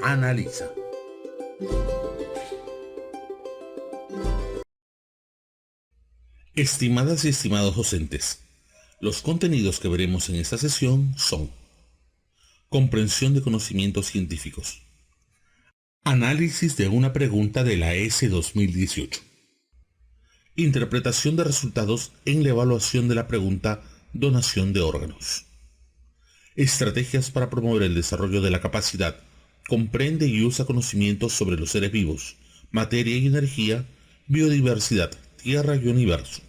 analiza. Estimadas y estimados docentes, los contenidos que veremos en esta sesión son: comprensión de conocimientos científicos, análisis de una pregunta de la ESE 2018, interpretación de resultados en la evaluación de la pregunta donación de órganos, estrategias para promover el desarrollo de la capacidad, comprende y usa conocimientos sobre los seres vivos, materia y energía, biodiversidad, tierra y universo.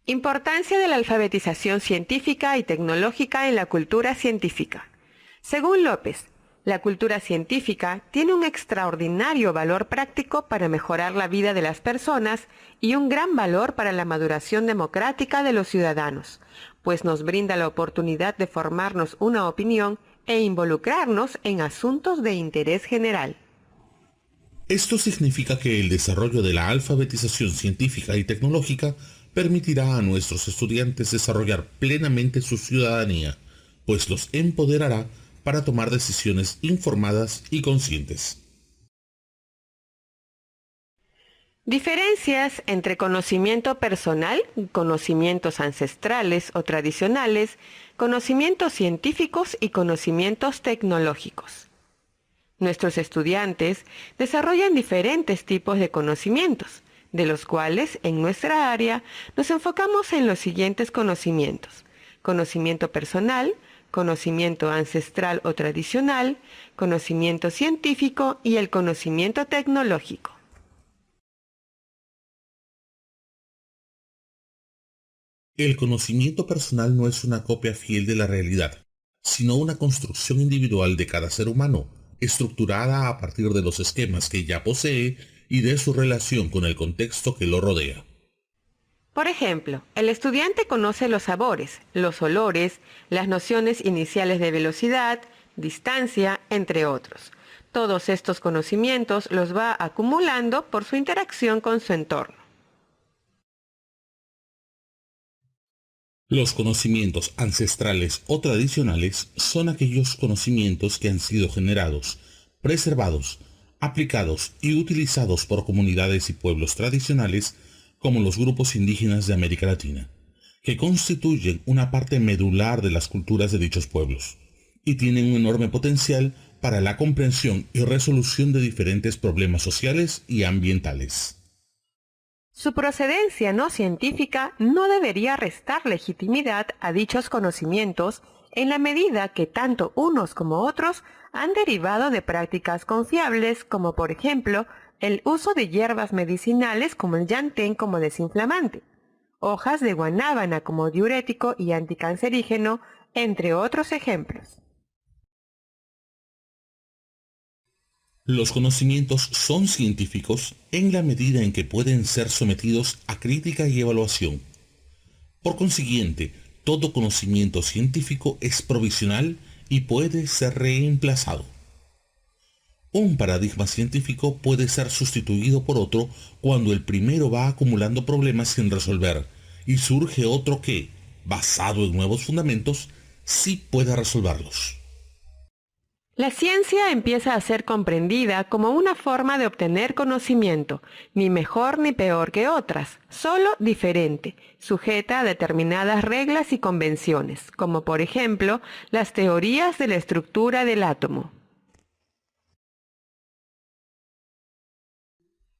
Importancia de la alfabetización científica y tecnológica en la cultura científica. Según López, la cultura científica tiene un extraordinario valor práctico para mejorar la vida de las personas y un gran valor para la maduración democrática de los ciudadanos, pues nos brinda la oportunidad de formarnos una opinión e involucrarnos en asuntos de interés general. Esto significa que el desarrollo de la alfabetización científica y tecnológica permitirá a nuestros estudiantes desarrollar plenamente su ciudadanía, pues los empoderará para tomar decisiones informadas y conscientes. Diferencias entre conocimiento personal, conocimientos ancestrales o tradicionales, conocimientos científicos y conocimientos tecnológicos. Nuestros estudiantes desarrollan diferentes tipos de conocimientos, de los cuales en nuestra área nos enfocamos en los siguientes conocimientos: conocimiento personal, conocimiento ancestral o tradicional, conocimiento científico y el conocimiento tecnológico. El conocimiento personal no es una copia fiel de la realidad, sino una construcción individual de cada ser humano, estructurada a partir de los esquemas que ya posee y de su relación con el contexto que lo rodea. Por ejemplo, el estudiante conoce los sabores, los olores, las nociones iniciales de velocidad, distancia, entre otros. Todos estos conocimientos los va acumulando por su interacción con su entorno. Los conocimientos ancestrales o tradicionales son aquellos conocimientos que han sido generados, preservados, aplicados y utilizados por comunidades y pueblos tradicionales como los grupos indígenas de América Latina, que constituyen una parte medular de las culturas de dichos pueblos y tienen un enorme potencial para la comprensión y resolución de diferentes problemas sociales y ambientales. Su procedencia no científica no debería restar legitimidad a dichos conocimientos en la medida que tanto unos como otros han derivado de prácticas confiables, como por ejemplo el uso de hierbas medicinales como el yantén como desinflamante, hojas de guanábana como diurético y anticancerígeno, entre otros ejemplos. Los conocimientos son científicos en la medida en que pueden ser sometidos a crítica y evaluación. Por consiguiente, todo conocimiento científico es provisional y puede ser reemplazado. Un paradigma científico puede ser sustituido por otro cuando el primero va acumulando problemas sin resolver y surge otro que, basado en nuevos fundamentos, sí puede resolverlos. La ciencia empieza a ser comprendida como una forma de obtener conocimiento, ni mejor ni peor que otras, solo diferente, sujeta a determinadas reglas y convenciones, como por ejemplo las teorías de la estructura del átomo.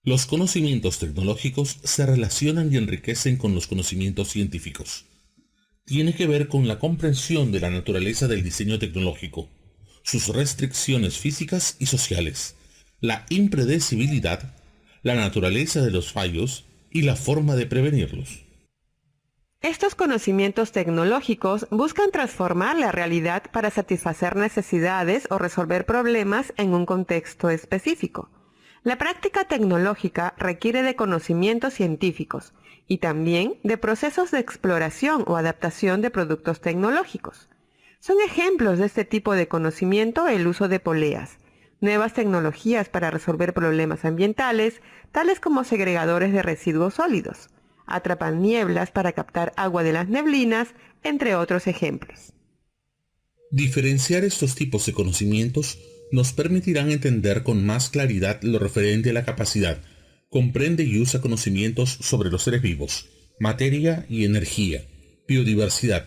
Los conocimientos tecnológicos se relacionan y enriquecen con los conocimientos científicos. Tiene que ver con la comprensión de la naturaleza del diseño tecnológico, sus restricciones físicas y sociales, la impredecibilidad, la naturaleza de los fallos y la forma de prevenirlos. Estos conocimientos tecnológicos buscan transformar la realidad para satisfacer necesidades o resolver problemas en un contexto específico. La práctica tecnológica requiere de conocimientos científicos y también de procesos de exploración o adaptación de productos tecnológicos. Son ejemplos de este tipo de conocimiento el uso de poleas, nuevas tecnologías para resolver problemas ambientales, tales como segregadores de residuos sólidos, atrapanieblas para captar agua de las neblinas, entre otros ejemplos. Diferenciar estos tipos de conocimientos nos permitirán entender con más claridad lo referente a la capacidad. Comprende y usa conocimientos sobre los seres vivos, materia y energía, biodiversidad,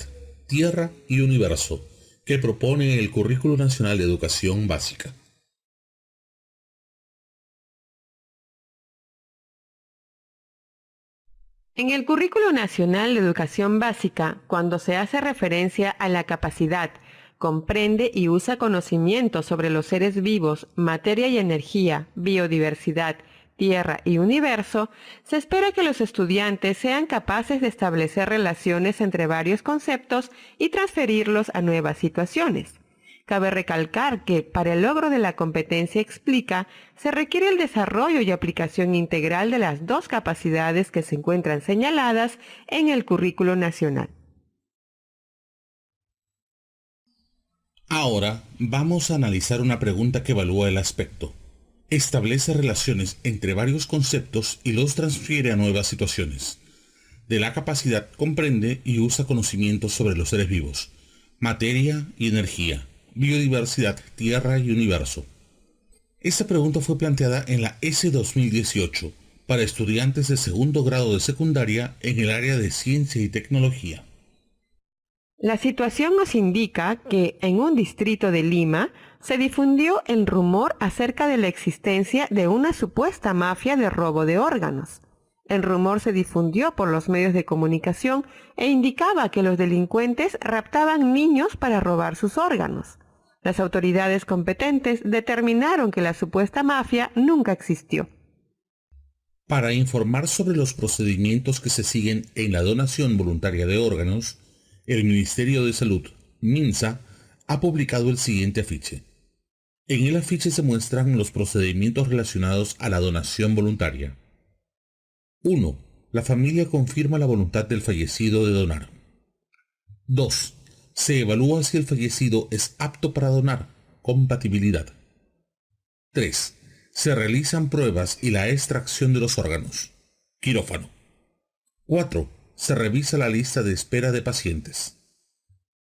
tierra y universo, que propone el Currículo Nacional de Educación Básica. En el Currículo Nacional de Educación Básica, cuando se hace referencia a la capacidad, comprende y usa conocimientos sobre los seres vivos, materia y energía, biodiversidad, tierra y universo, se espera que los estudiantes sean capaces de establecer relaciones entre varios conceptos y transferirlos a nuevas situaciones. Cabe recalcar que, para el logro de la competencia explica, se requiere el desarrollo y aplicación integral de las dos capacidades que se encuentran señaladas en el currículo nacional. Ahora vamos a analizar una pregunta que evalúa el aspecto. Establece relaciones entre varios conceptos y los transfiere a nuevas situaciones. De la capacidad comprende y usa conocimientos sobre los seres vivos, materia y energía, biodiversidad, tierra y universo. Esta pregunta fue planteada en la S 2018 para estudiantes de segundo grado de secundaria en el área de ciencia y tecnología. La situación nos indica que en un distrito de Lima se difundió el rumor acerca de la existencia de una supuesta mafia de robo de órganos. El rumor se difundió por los medios de comunicación e indicaba que los delincuentes raptaban niños para robar sus órganos. Las autoridades competentes determinaron que la supuesta mafia nunca existió. Para informar sobre los procedimientos que se siguen en la donación voluntaria de órganos, el Ministerio de Salud, MINSA, ha publicado el siguiente afiche. En el afiche se muestran los procedimientos relacionados a la donación voluntaria. 1. La familia confirma la voluntad del fallecido de donar. 2. Se evalúa si el fallecido es apto para donar, compatibilidad. 3. Se realizan pruebas y la extracción de los órganos, quirófano. 4. Se revisa la lista de espera de pacientes.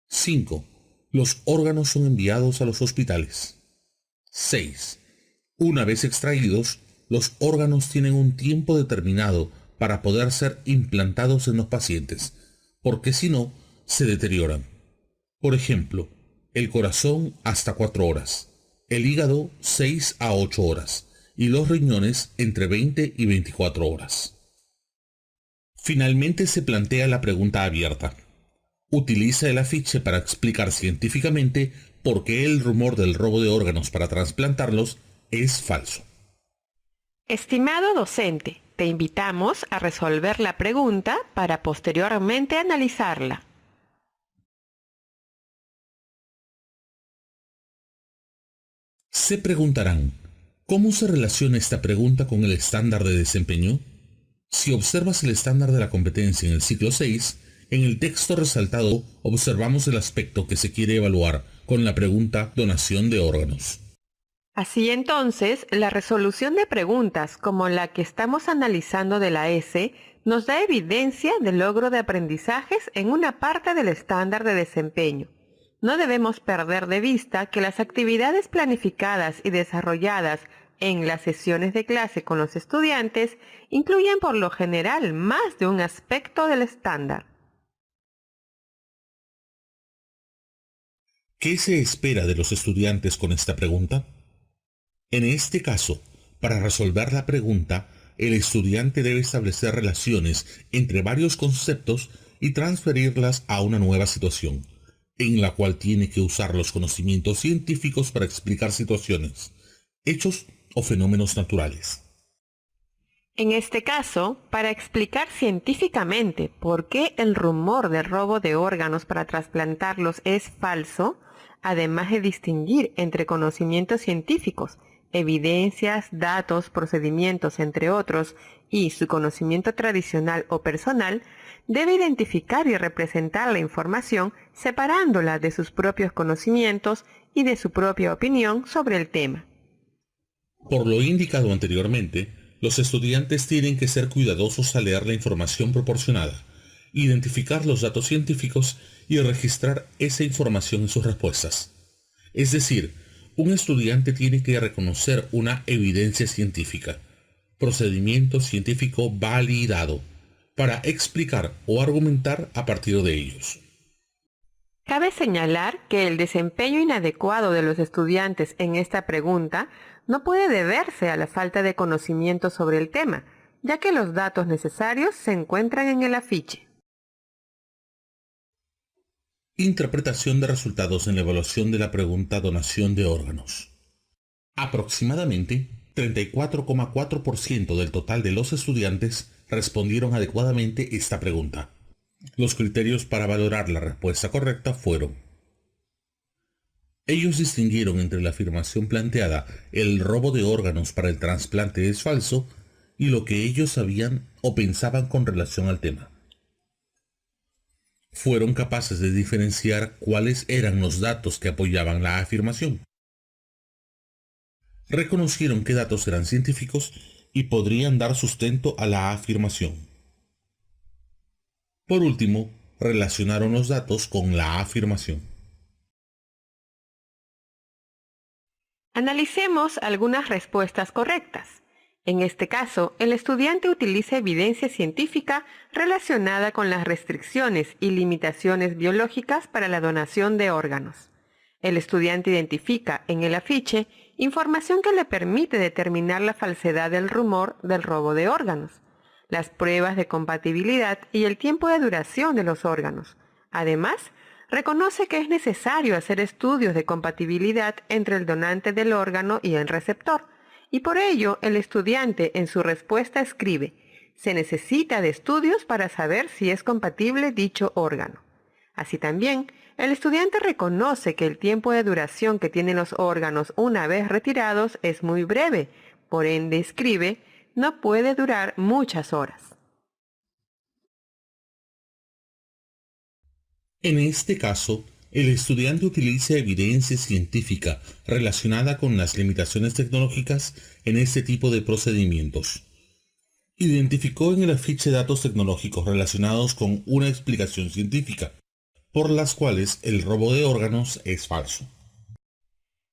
5. Los órganos son enviados a los hospitales. 6. Una vez extraídos, los órganos tienen un tiempo determinado para poder ser implantados en los pacientes, porque si no, se deterioran. Por ejemplo, el corazón hasta 4 horas, el hígado 6 a 8 horas y los riñones entre 20 y 24 horas. Finalmente se plantea la pregunta abierta. Utiliza el afiche para explicar científicamente por qué el rumor del robo de órganos para trasplantarlos es falso. Estimado docente, te invitamos a resolver la pregunta para posteriormente analizarla. Se preguntarán, ¿cómo se relaciona esta pregunta con el estándar de desempeño? Si observas el estándar de la competencia en el ciclo 6, en el texto resaltado observamos el aspecto que se quiere evaluar con la pregunta donación de órganos. Así entonces, la resolución de preguntas como la que estamos analizando de la S nos da evidencia del logro de aprendizajes en una parte del estándar de desempeño. No debemos perder de vista que las actividades planificadas y desarrolladas en las sesiones de clase con los estudiantes incluyen por lo general más de un aspecto del estándar. ¿Qué se espera de los estudiantes con esta pregunta? En este caso, para resolver la pregunta, el estudiante debe establecer relaciones entre varios conceptos y transferirlas a una nueva situación, en la cual tiene que usar los conocimientos científicos para explicar situaciones, hechos o fenómenos naturales. En este caso, para explicar científicamente por qué el rumor del robo de órganos para trasplantarlos es falso, además de distinguir entre conocimientos científicos, evidencias, datos, procedimientos, entre otros, y su conocimiento tradicional o personal, debe identificar y representar la información separándola de sus propios conocimientos y de su propia opinión sobre el tema. Por lo indicado anteriormente, los estudiantes tienen que ser cuidadosos al leer la información proporcionada, identificar los datos científicos y registrar esa información en sus respuestas. Es decir, un estudiante tiene que reconocer una evidencia científica, procedimiento científico validado, para explicar o argumentar a partir de ellos. Cabe señalar que el desempeño inadecuado de los estudiantes en esta pregunta no puede deberse a la falta de conocimiento sobre el tema, ya que los datos necesarios se encuentran en el afiche. Interpretación de resultados en la evaluación de la pregunta donación de órganos. Aproximadamente 34,4% del total de los estudiantes respondieron adecuadamente esta pregunta. Los criterios para valorar la respuesta correcta fueron: ellos distinguieron entre la afirmación planteada, el robo de órganos para el trasplante es falso, y lo que ellos sabían o pensaban con relación al tema. Fueron capaces de diferenciar cuáles eran los datos que apoyaban la afirmación. Reconocieron qué datos eran científicos y podrían dar sustento a la afirmación. Por último, relacionaron los datos con la afirmación. Analicemos algunas respuestas correctas. En este caso, el estudiante utiliza evidencia científica relacionada con las restricciones y limitaciones biológicas para la donación de órganos. El estudiante identifica en el afiche información que le permite determinar la falsedad del rumor del robo de órganos, las pruebas de compatibilidad y el tiempo de duración de los órganos. Además, reconoce que es necesario hacer estudios de compatibilidad entre el donante del órgano y el receptor, y por ello el estudiante en su respuesta escribe: se necesita de estudios para saber si es compatible dicho órgano. Así también, el estudiante reconoce que el tiempo de duración que tienen los órganos una vez retirados es muy breve, por ende escribe: no puede durar muchas horas. En este caso, el estudiante utiliza evidencia científica relacionada con las limitaciones tecnológicas en este tipo de procedimientos. Identificó en el afiche datos tecnológicos relacionados con una explicación científica, por las cuales el robo de órganos es falso.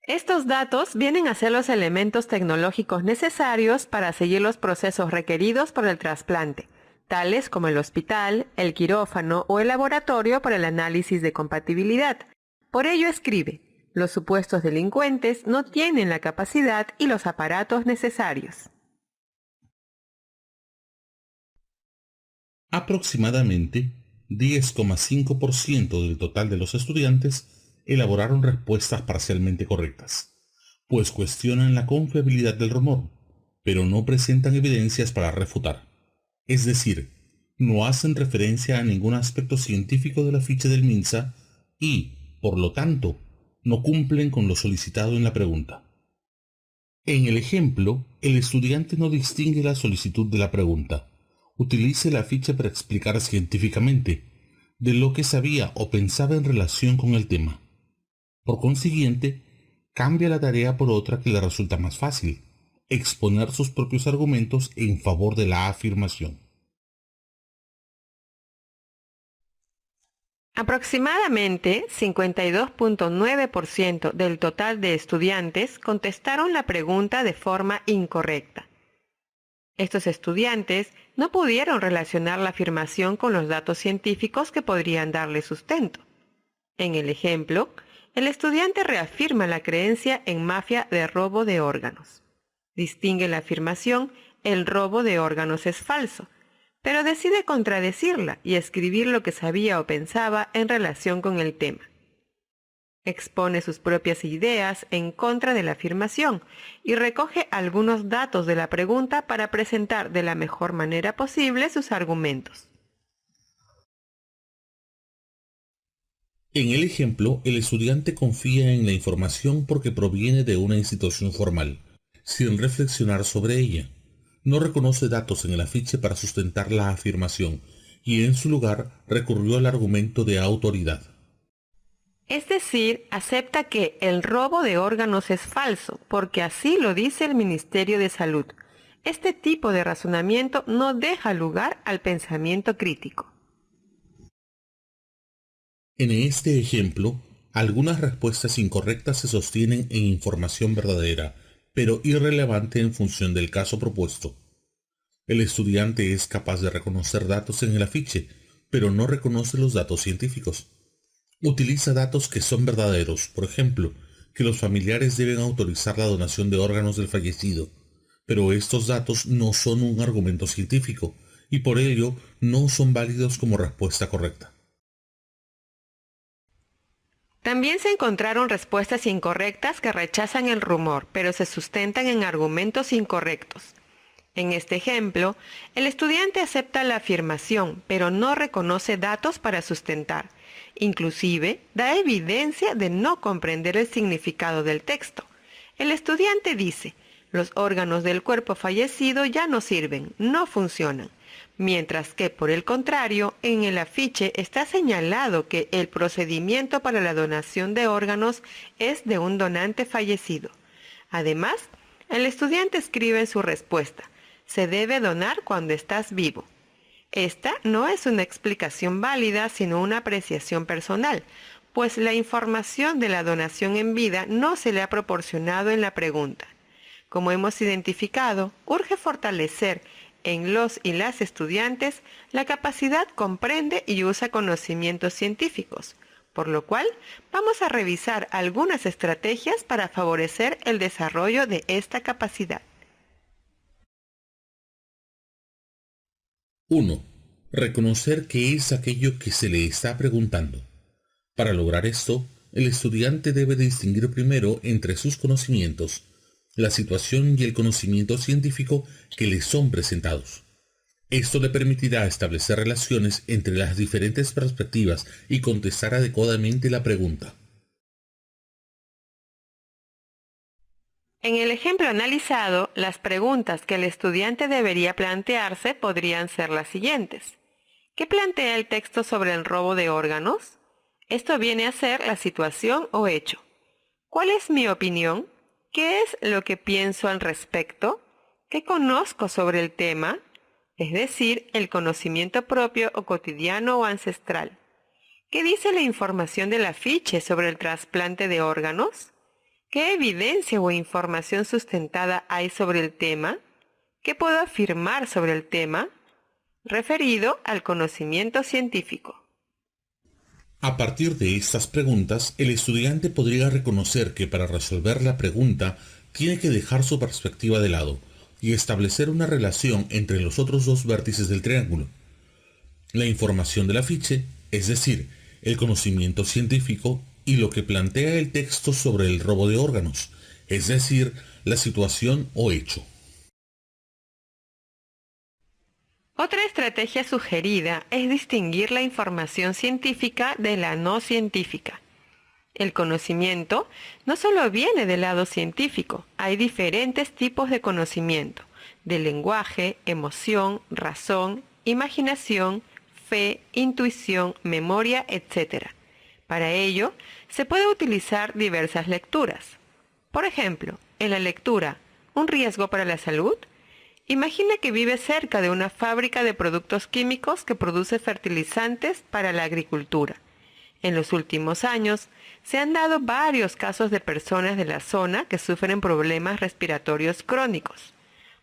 Estos datos vienen a ser los elementos tecnológicos necesarios para seguir los procesos requeridos por el trasplante, tales como el hospital, el quirófano o el laboratorio para el análisis de compatibilidad. Por ello escribe: los supuestos delincuentes no tienen la capacidad y los aparatos necesarios. Aproximadamente 10,5% del total de los estudiantes elaboraron respuestas parcialmente correctas, pues cuestionan la confiabilidad del rumor, pero no presentan evidencias para refutar. Es decir, no hacen referencia a ningún aspecto científico de la ficha del MINSA y, por lo tanto, no cumplen con lo solicitado en la pregunta. En el ejemplo, el estudiante no distingue la solicitud de la pregunta. Utilice la ficha para explicar científicamente de lo que sabía o pensaba en relación con el tema. Por consiguiente, cambia la tarea por otra que le resulta más fácil: exponer sus propios argumentos en favor de la afirmación. Aproximadamente 52,9% del total de estudiantes contestaron la pregunta de forma incorrecta. Estos estudiantes no pudieron relacionar la afirmación con los datos científicos que podrían darle sustento. En el ejemplo, el estudiante reafirma la creencia en mafia de robo de órganos. Distingue la afirmación: el robo de órganos es falso, pero decide contradecirla y escribir lo que sabía o pensaba en relación con el tema. Expone sus propias ideas en contra de la afirmación y recoge algunos datos de la pregunta para presentar de la mejor manera posible sus argumentos. En el ejemplo, el estudiante confía en la información porque proviene de una institución formal, sin reflexionar sobre ella. No reconoce datos en el afiche para sustentar la afirmación y en su lugar recurrió al argumento de autoridad. Es decir, acepta que el robo de órganos es falso, porque así lo dice el Ministerio de Salud. Este tipo de razonamiento no deja lugar al pensamiento crítico. En este ejemplo, algunas respuestas incorrectas se sostienen en información verdadera, pero irrelevante en función del caso propuesto. El estudiante es capaz de reconocer datos en el afiche, pero no reconoce los datos científicos. Utiliza datos que son verdaderos, por ejemplo, que los familiares deben autorizar la donación de órganos del fallecido, pero estos datos no son un argumento científico y por ello no son válidos como respuesta correcta. También se encontraron respuestas incorrectas que rechazan el rumor, pero se sustentan en argumentos incorrectos. En este ejemplo, el estudiante acepta la afirmación, pero no reconoce datos para sustentar. Inclusive, da evidencia de no comprender el significado del texto. El estudiante dice, los órganos del cuerpo fallecido ya no sirven, no funcionan. Mientras que, por el contrario, en el afiche está señalado que el procedimiento para la donación de órganos es de un donante fallecido. Además, el estudiante escribe en su respuesta, se debe donar cuando estás vivo. Esta no es una explicación válida, sino una apreciación personal, pues la información de la donación en vida no se le ha proporcionado en la pregunta. Como hemos identificado, urge fortalecer en los y las estudiantes la capacidad comprende y usa conocimientos científicos, por lo cual vamos a revisar algunas estrategias para favorecer el desarrollo de esta capacidad. 1. Reconocer qué es aquello que se le está preguntando. Para lograr esto, el estudiante debe distinguir primero entre sus conocimientos, la situación y el conocimiento científico que le son presentados. Esto le permitirá establecer relaciones entre las diferentes perspectivas y contestar adecuadamente la pregunta. En el ejemplo analizado, las preguntas que el estudiante debería plantearse podrían ser las siguientes. ¿Qué plantea el texto sobre el robo de órganos? Esto viene a ser la situación o hecho. ¿Cuál es mi opinión? ¿Qué es lo que pienso al respecto? ¿Qué conozco sobre el tema? Es decir, el conocimiento propio o cotidiano o ancestral. ¿Qué dice la información del afiche sobre el trasplante de órganos? ¿Qué evidencia o información sustentada hay sobre el tema? ¿Qué puedo afirmar sobre el tema? Referido al conocimiento científico. A partir de estas preguntas, el estudiante podría reconocer que para resolver la pregunta tiene que dejar su perspectiva de lado y establecer una relación entre los otros dos vértices del triángulo. La información del afiche, es decir, el conocimiento científico, y lo que plantea el texto sobre el robo de órganos, es decir, la situación o hecho. Otra estrategia sugerida es distinguir la información científica de la no científica. El conocimiento no solo viene del lado científico, hay diferentes tipos de conocimiento, de lenguaje, emoción, razón, imaginación, fe, intuición, memoria, etc. Para ello, se puede utilizar diversas lecturas. Por ejemplo, en la lectura ¿Un riesgo para la salud? Imagina que vive cerca de una fábrica de productos químicos que produce fertilizantes para la agricultura. En los últimos años, se han dado varios casos de personas de la zona que sufren problemas respiratorios crónicos.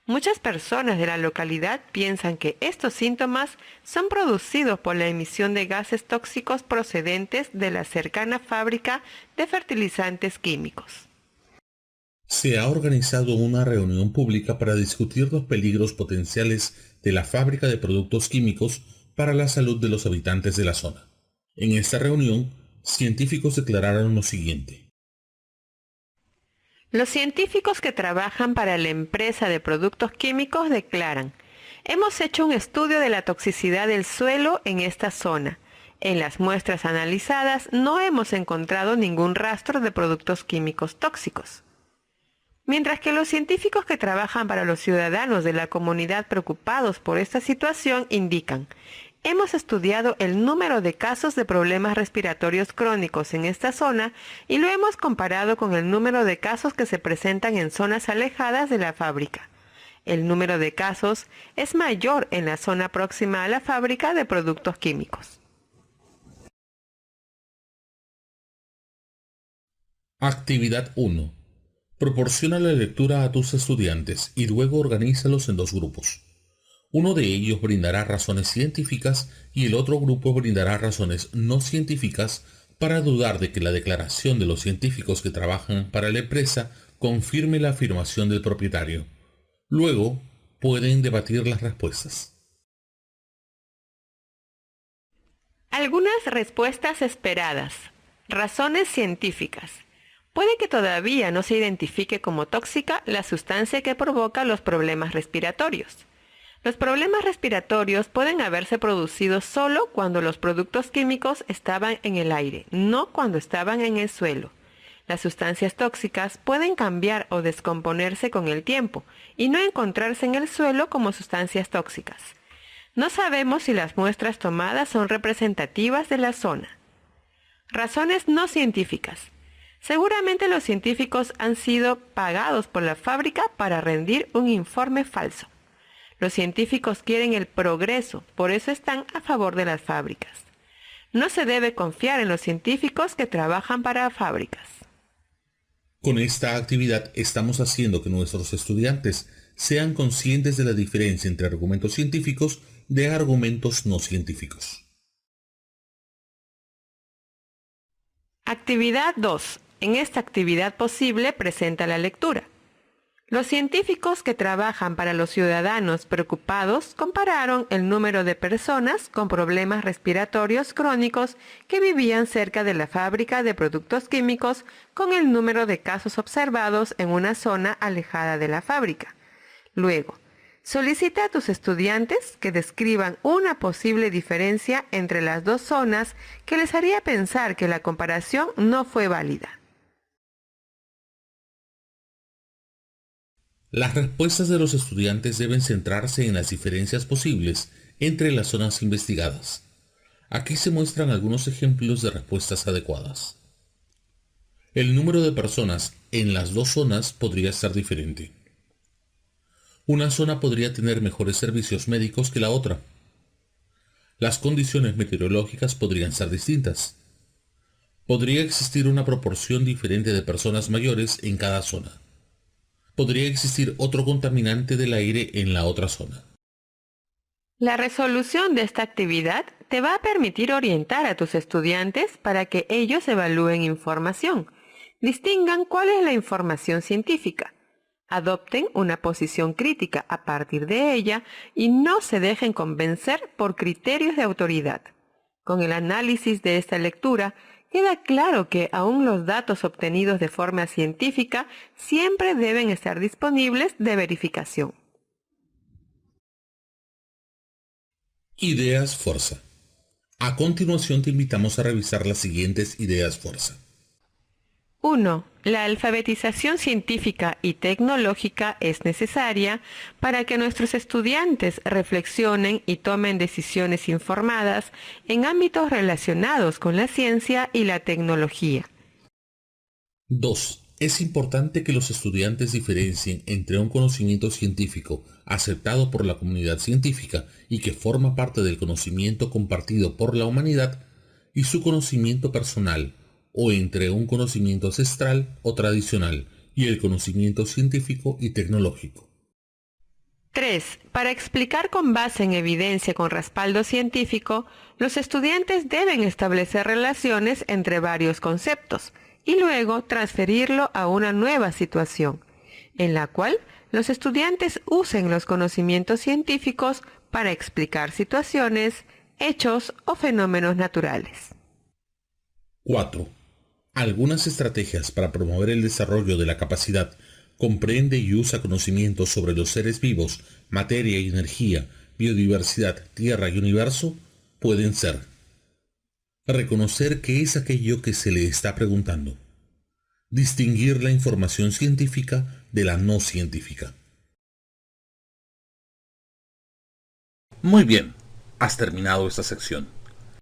Muchas personas de la localidad piensan que estos síntomas son producidos por la emisión de gases tóxicos procedentes de la cercana fábrica de fertilizantes químicos. Se ha organizado una reunión pública para discutir los peligros potenciales de la fábrica de productos químicos para la salud de los habitantes de la zona. En esta reunión, científicos declararon lo siguiente. Los científicos que trabajan para la empresa de productos químicos declaran: hemos hecho un estudio de la toxicidad del suelo en esta zona. En las muestras analizadas no hemos encontrado ningún rastro de productos químicos tóxicos. Mientras que los científicos que trabajan para los ciudadanos de la comunidad preocupados por esta situación indican: hemos estudiado el número de casos de problemas respiratorios crónicos en esta zona y lo hemos comparado con el número de casos que se presentan en zonas alejadas de la fábrica. El número de casos es mayor en la zona próxima a la fábrica de productos químicos. Actividad 1. Proporciona la lectura a tus estudiantes y luego organízalos en dos grupos. Uno de ellos brindará razones científicas y el otro grupo brindará razones no científicas para dudar de que la declaración de los científicos que trabajan para la empresa confirme la afirmación del propietario. Luego, pueden debatir las respuestas. Algunas respuestas esperadas. Razones científicas. Puede que todavía no se identifique como tóxica la sustancia que provoca los problemas respiratorios. Los problemas respiratorios pueden haberse producido solo cuando los productos químicos estaban en el aire, no cuando estaban en el suelo. Las sustancias tóxicas pueden cambiar o descomponerse con el tiempo y no encontrarse en el suelo como sustancias tóxicas. No sabemos si las muestras tomadas son representativas de la zona. Razones no científicas. Seguramente los científicos han sido pagados por la fábrica para rendir un informe falso. Los científicos quieren el progreso, por eso están a favor de las fábricas. No se debe confiar en los científicos que trabajan para fábricas. Con esta actividad estamos haciendo que nuestros estudiantes sean conscientes de la diferencia entre argumentos científicos de argumentos no científicos. Actividad 2. En esta actividad posible presenta la lectura. Los científicos que trabajan para los ciudadanos preocupados compararon el número de personas con problemas respiratorios crónicos que vivían cerca de la fábrica de productos químicos con el número de casos observados en una zona alejada de la fábrica. Luego, solicita a tus estudiantes que describan una posible diferencia entre las dos zonas que les haría pensar que la comparación no fue válida. Las respuestas de los estudiantes deben centrarse en las diferencias posibles entre las zonas investigadas. Aquí se muestran algunos ejemplos de respuestas adecuadas. El número de personas en las dos zonas podría ser diferente. Una zona podría tener mejores servicios médicos que la otra. Las condiciones meteorológicas podrían ser distintas. Podría existir una proporción diferente de personas mayores en cada zona. Podría existir otro contaminante del aire en la otra zona. La resolución de esta actividad te va a permitir orientar a tus estudiantes para que ellos evalúen información, distingan cuál es la información científica, adopten una posición crítica a partir de ella y no se dejen convencer por criterios de autoridad. Con el análisis de esta lectura, queda claro que aún los datos obtenidos de forma científica siempre deben estar disponibles de verificación. Ideas fuerza. A continuación te invitamos a revisar las siguientes ideas fuerza. 1. La alfabetización científica y tecnológica es necesaria para que nuestros estudiantes reflexionen y tomen decisiones informadas en ámbitos relacionados con la ciencia y la tecnología. 2. Es importante que los estudiantes diferencien entre un conocimiento científico aceptado por la comunidad científica y que forma parte del conocimiento compartido por la humanidad y su conocimiento personal, o entre un conocimiento ancestral o tradicional y el conocimiento científico y tecnológico. 3. Para explicar con base en evidencia con respaldo científico, los estudiantes deben establecer relaciones entre varios conceptos y luego transferirlo a una nueva situación, en la cual los estudiantes usen los conocimientos científicos para explicar situaciones, hechos o fenómenos naturales. 4. Algunas estrategias para promover el desarrollo de la capacidad comprende y usa conocimientos sobre los seres vivos, materia y energía, biodiversidad, tierra y universo pueden ser: reconocer qué es aquello que se le está preguntando, distinguir la información científica de la no científica. Muy bien, has terminado esta sección.